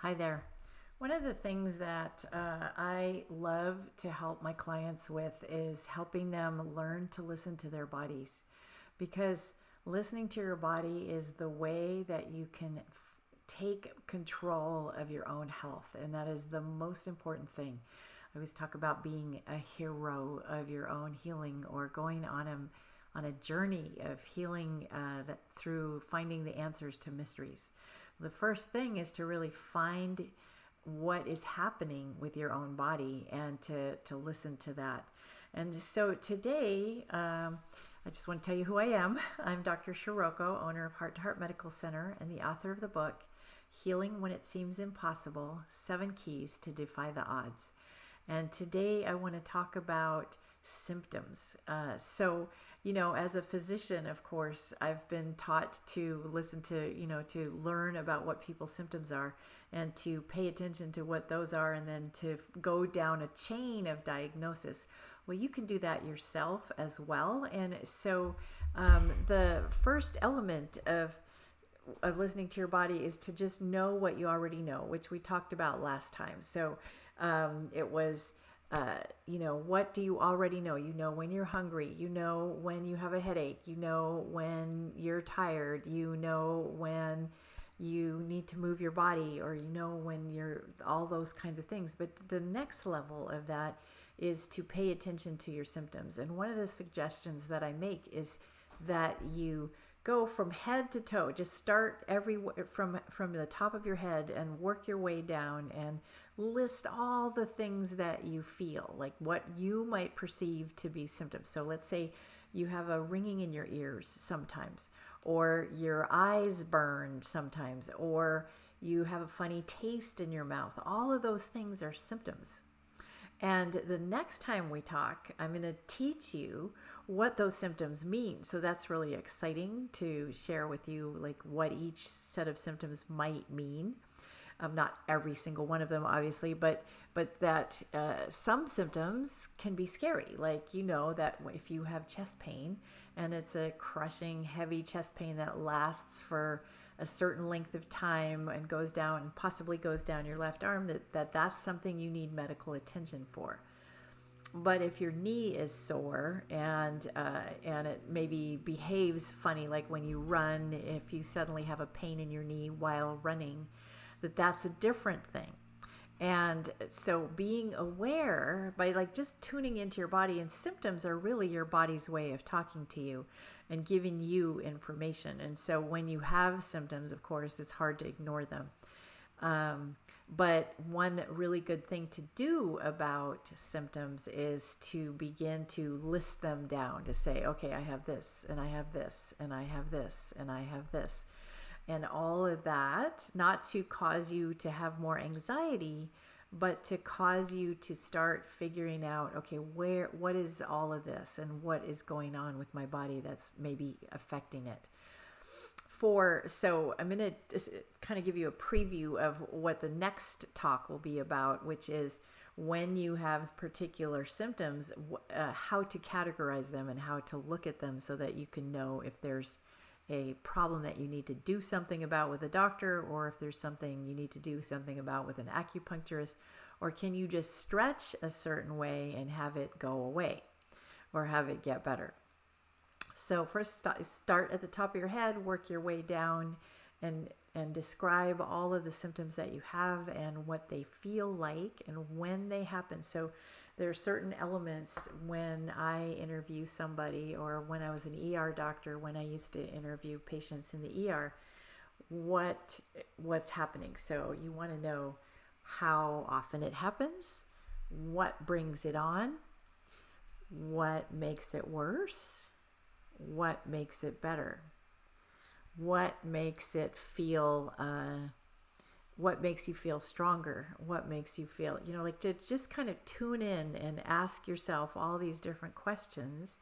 Hi there. One of the things that I love to help my clients with is helping them learn to listen to their bodies, because listening to your body is the way that you can take control of your own health, and that is the most important thing. I always talk about being a hero of your own healing, or going on a journey of healing that through finding the answers to mysteries. The first thing is to really find what is happening with your own body and to listen to that. And so today, I just want to tell you who I am. I'm Dr. Shiroko, owner of Heart to Heart Medical Center and the author of the book, Healing When It Seems Impossible, 7 Keys to Defy the Odds. And today I want to talk about symptoms. As a physician, of course, I've been taught to listen to learn about what people's symptoms are and to pay attention to what those are, and then to go down a chain of diagnosis. Well, you can do that yourself as well. And so the first element of listening to your body is to just know what you already know, which we talked about last time. So it was, what do you already know? You know when you're hungry, you know when you have a headache, you know when you're tired, you know when you need to move your body, or you know when you're all those kinds of things. But the next level of that is to pay attention to your symptoms. And one of the suggestions that I make is that you go from head to toe. Just start from the top of your head and work your way down, and list all the things that you feel, like what you might perceive to be symptoms. So let's say you have a ringing in your ears sometimes, or your eyes burn sometimes, or you have a funny taste in your mouth. All of those things are symptoms. And the next time we talk, I'm going to teach you what those symptoms mean. So that's really exciting to share with you, like what each set of symptoms might mean. Not every single one of them, obviously, but that some symptoms can be scary. Like, that if you have chest pain and it's a crushing, heavy chest pain that lasts for a certain length of time and goes down, and possibly goes down your left arm, that's something you need medical attention for. But if your knee is sore and it maybe behaves funny, like when you run, if you suddenly have a pain in your knee while running, that's a different thing. And so being aware by just tuning into your body, and symptoms are really your body's way of talking to you and giving you information. And so when you have symptoms, of course, it's hard to ignore them. But one really good thing to do about symptoms is to begin to list them down, to say, okay, I have this, and I have this, and I have this, and I have this. And all of that, not to cause you to have more anxiety, but to cause you to start figuring out, okay, what is all of this, and what is going on with my body that's maybe affecting it. So I'm going to kind of give you a preview of what the next talk will be about, which is when you have particular symptoms, how to categorize them and how to look at them so that you can know if there's a problem that you need to do something about with a doctor, or if there's something you need to do something about with an acupuncturist, or can you just stretch a certain way and have it go away or have it get better. So first, start at the top of your head, work your way down, and describe all of the symptoms that you have and what they feel like and when they happen. So there are certain elements when I interview somebody, or when I was an ER doctor, when I used to interview patients in the ER, what's happening. So you want to know how often it happens, what brings it on, what makes it worse, what makes it better, what makes it feel what makes you feel stronger, what makes you feel, to just kind of tune in and ask yourself all these different questions.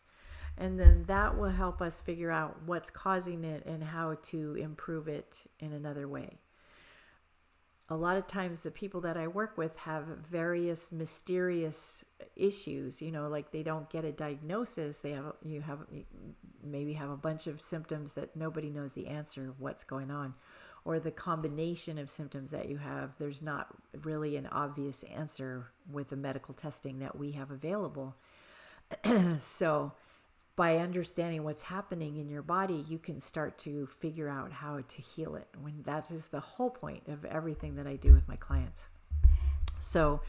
And then that will help us figure out what's causing it and how to improve it in another way. A lot of times the people that I work with have various mysterious issues, like they don't get a diagnosis. Maybe have a bunch of symptoms that nobody knows the answer of what's going on. or the combination of symptoms that you have, there's not really an obvious answer with the medical testing that we have available. So by understanding what's happening in your body, you can start to figure out how to heal it. When that is the whole point of everything that I do with my clients. So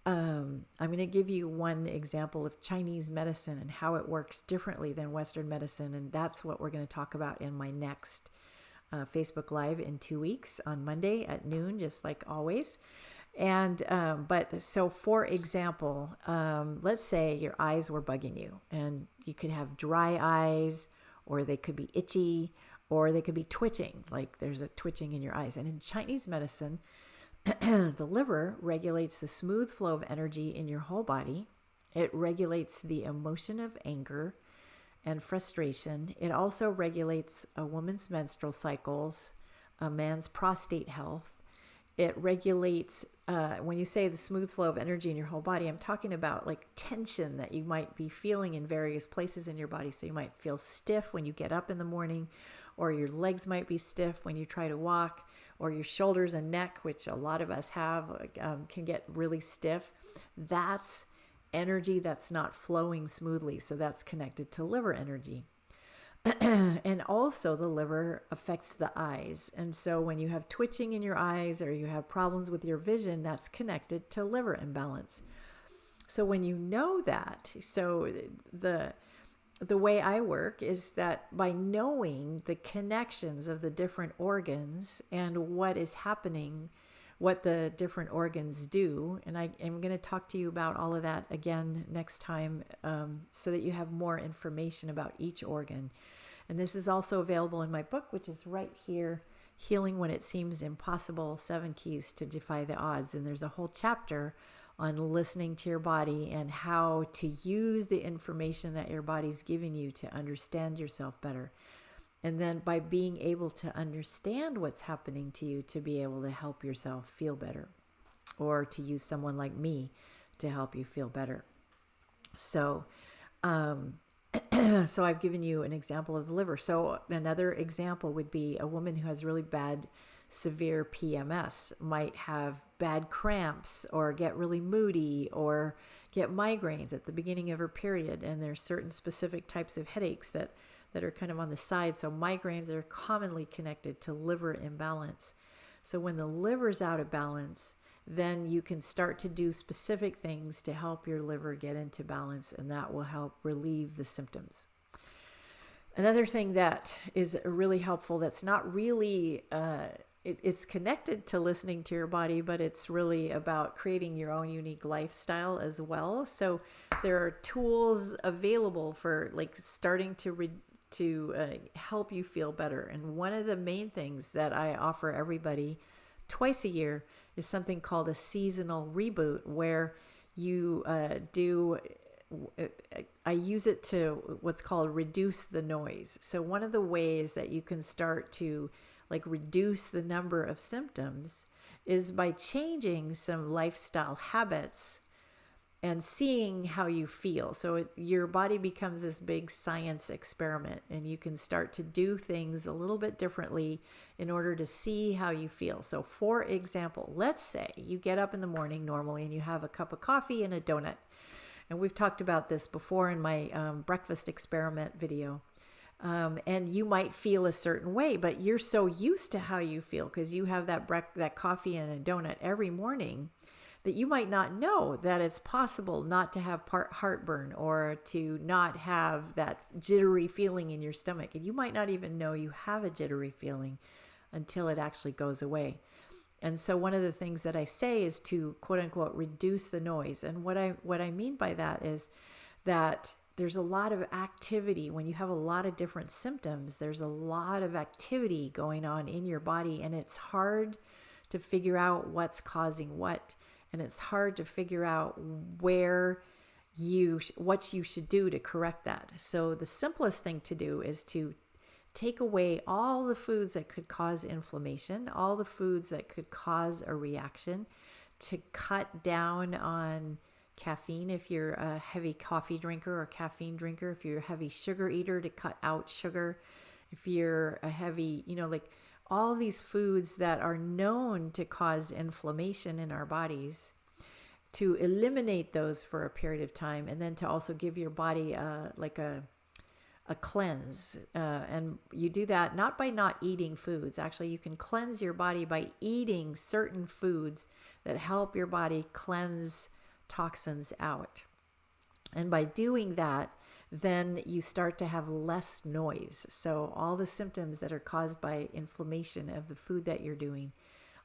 I'm going to give you one example of Chinese medicine and how it works differently than Western medicine. And that's what we're going to talk about in my next Facebook Live in 2 weeks on Monday at noon, just like always. And, so for example, let's say your eyes were bugging you, and you could have dry eyes, or they could be itchy, or they could be twitching, like there's a twitching in your eyes. And in Chinese medicine, the liver regulates the smooth flow of energy in your whole body. It regulates the emotion of anger and frustration. It also regulates a woman's menstrual cycles, a man's prostate health. It regulates, when you say the smooth flow of energy in your whole body, I'm talking about like tension that you might be feeling in various places in your body. So you might feel stiff when you get up in the morning, or your legs might be stiff when you try to walk, or your shoulders and neck, which a lot of us have, can get really stiff. That's energy that's not flowing smoothly. So that's connected to liver energy. And also the liver affects the eyes. And so when you have twitching in your eyes, or you have problems with your vision, that's connected to liver imbalance. So when you know that, so the way I work is that by knowing the connections of the different organs and what is happening, what the different organs do. And I am going to talk to you about all of that again next time, so that you have more information about each organ. And this is also available in my book, which is right here, Healing When It Seems Impossible, 7 Keys to Defy the Odds. And there's a whole chapter on listening to your body and how to use the information that your body's giving you to understand yourself better. And then by being able to understand what's happening to you, to be able to help yourself feel better, or to use someone like me to help you feel better. So, so I've given you an example of the liver. So another example would be a woman who has really bad, severe PMS might have bad cramps, or get really moody, or get migraines at the beginning of her period. And there's certain specific types of headaches that are kind of on the side. So migraines are commonly connected to liver imbalance. So when the liver's out of balance, then you can start to do specific things to help your liver get into balance, and that will help relieve the symptoms. Another thing that is really helpful, that's not really, it's connected to listening to your body, but it's really about creating your own unique lifestyle as well. So there are tools available for like starting to help you feel better. And one of the main things that I offer everybody twice a year is something called a seasonal reboot, where you I use it to what's called reduce the noise. So one of the ways that you can start to like reduce the number of symptoms is by changing some lifestyle habits and seeing how you feel. So your body becomes this big science experiment, and you can start to do things a little bit differently in order to see how you feel. So for example, let's say you get up in the morning normally and you have a cup of coffee and a donut. And we've talked about this before in my breakfast experiment video. And you might feel a certain way, but you're so used to how you feel because you have that coffee and a donut every morning, that you might not know that it's possible not to have heartburn, or to not have that jittery feeling in your stomach. And you might not even know you have a jittery feeling until it actually goes away. And so one of the things that I say is to quote unquote reduce the noise. And what I mean by that is that there's a lot of activity. When you have a lot of different symptoms, there's a lot of activity going on in your body, and it's hard to figure out what's causing what. And it's hard to figure out what you should do to correct that. So the simplest thing to do is to take away all the foods that could cause inflammation, all the foods that could cause a reaction, to cut down on caffeine if you're a heavy coffee drinker or caffeine drinker, if you're a heavy sugar eater, to cut out sugar, if you're a heavy, like all these foods that are known to cause inflammation in our bodies, to eliminate those for a period of time, and then to also give your body like a cleanse. And you do that not by not eating foods. Actually, you can cleanse your body by eating certain foods that help your body cleanse toxins out. And by doing that, then you start to have less noise. So all the symptoms that are caused by inflammation of the food that you're doing,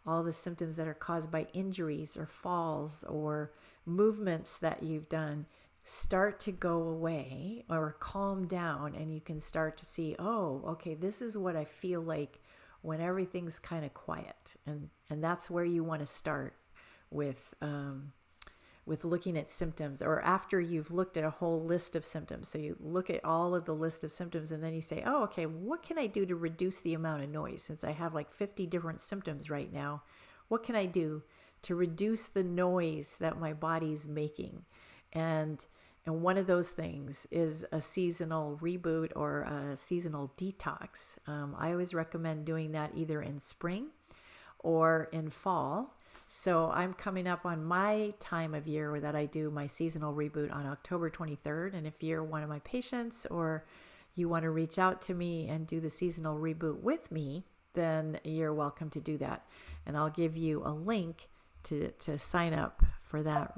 all the symptoms that are caused by injuries or falls or movements that you've done, start to go away or calm down, and you can start to see, oh, okay, this is what I feel like when everything's kind of quiet. And that's where you want to start with looking at symptoms, or after you've looked at a whole list of symptoms. So you look at all of the list of symptoms, and then you say, oh, okay, what can I do to reduce the amount of noise? Since I have like 50 different symptoms right now, what can I do to reduce the noise that my body's making? And one of those things is a seasonal reboot or a seasonal detox. I always recommend doing that either in spring or in fall. So I'm coming up on my time of year that I do my seasonal reboot on October 23rd. And if you're one of my patients or you want to reach out to me and do the seasonal reboot with me, then you're welcome to do that. And I'll give you a link to sign up for that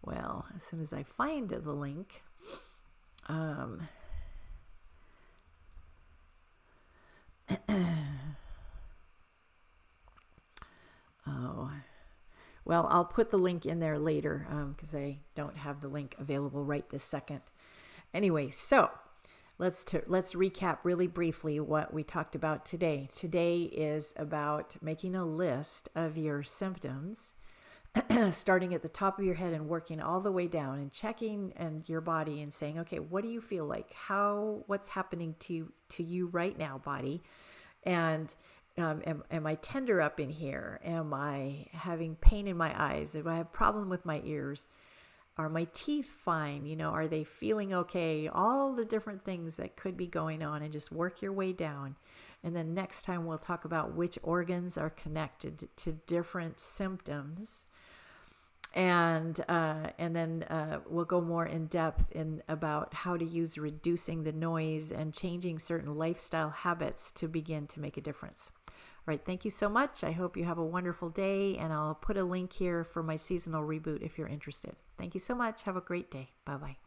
well, as soon as I find the link. Well, I'll put the link in there later because I don't have the link available right this second. Anyway, so let's recap really briefly what we talked about today. Today is about making a list of your symptoms, starting at the top of your head and working all the way down and checking and your body and saying, okay, what do you feel like? What's happening to you right now, body? And am I tender up in here? Am I having pain in my eyes? Do I have a problem with my ears? Are my teeth fine? Are they feeling okay? All the different things that could be going on, and just work your way down. And then next time we'll talk about which organs are connected to different symptoms. And then we'll go more in depth about how to use reducing the noise and changing certain lifestyle habits to begin to make a difference. All right, thank you so much. I hope you have a wonderful day, and I'll put a link here for my seasonal reboot if you're interested. Thank you so much. Have a great day. Bye-bye.